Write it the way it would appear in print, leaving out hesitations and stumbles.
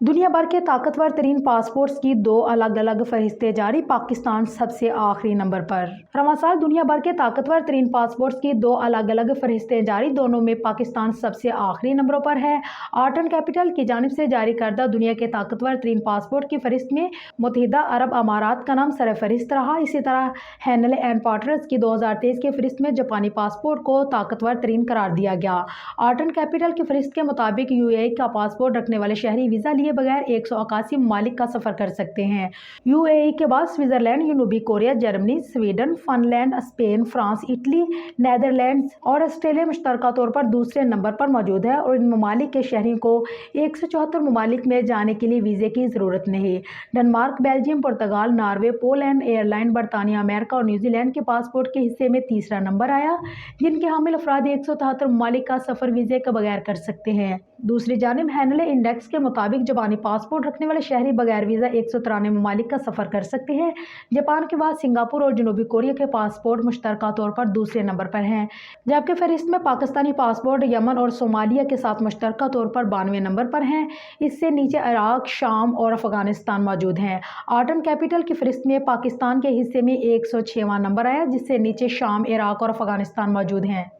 दुनिया भर के ताकतवर तरीन पासपोर्ट्स की दो अलग अलग फहरिस्तें जारी, पाकिस्तान सबसे आखिरी नंबर पर। रवां साल दुनिया भर के ताकतवर तरीन पासपोर्ट्स की दो अलग अलग फहरिस्तें जारी, दोनों में पाकिस्तान सबसे आखिरी नंबरों पर है। आर्ट एंड कैपिटल की जानिब से जारी करदा दुनिया के ताकतवर तरीन पासपोर्ट की फहरिस्त में मुत्तहिदा अरब अमारात का नाम सर फहरिस्त रहा। इसी तरह हैनले एंड पार्टनर्स की 2023 की फहरिस्त में जापानी पासपोर्ट को ताकतवर तरीन करार दिया गया। आर्ट एंड कैपिटल की फहरिस्त के मुताबिक यूएई का पासपोर्ट रखने वाले शहरी वीजा लिए बगैर 181 ममालिक का सफर कर सकते हैं। यूएई के बाद स्विट्जरलैंड, जनूबी Korea, Germany, Sweden, Finland, Spain, France, Italy, Netherlands और ऑस्ट्रेलिया मुश्तरका तौर पर दूसरे नंबर पर मौजूद है और इन ममालिक के शहरियों को 174 ममालिक में जाने के लिए वीजे की जरूरत नहीं। डेनमार्क, बेल्जियम, पुर्तगाल, नॉर्वे, पोलैंड, आयरलैंड, बरतानिया, अमेरिका और न्यूजीलैंड के पासपोर्ट के हिस्से में तीसरा नंबर आया, जिनके हामिल अफराद 173 ममालिक का सफर वीजे के बगैर कर सकते हैं। दूसरी जानिब हैनले इंडेक्स के मुताबिक जापानी पासपोर्ट रखने वाले शहरी बगैर वीजा 193 ममालिक का सफर कर सकते हैं। जापान के बाद सिंगापुर और जनूबी कोरिया के पासपोर्ट मुश्तरका तौर पर दूसरे नंबर पर हैं, जबकि फहरिस्त में पाकिस्तानी पासपोर्ट यमन और सोमालिया के साथ मुश्तरका तौर पर 92वें नंबर पर हैं। इससे नीचे इराक, शाम और अफगानिस्तान मौजूद हैं। आर्ट एंड कैपिटल की फहरिस्त में पाकिस्तान के हिस्से में 106वां नंबर आया, जिससे नीचे शाम, इराक और अफगानिस्तान मौजूद हैं।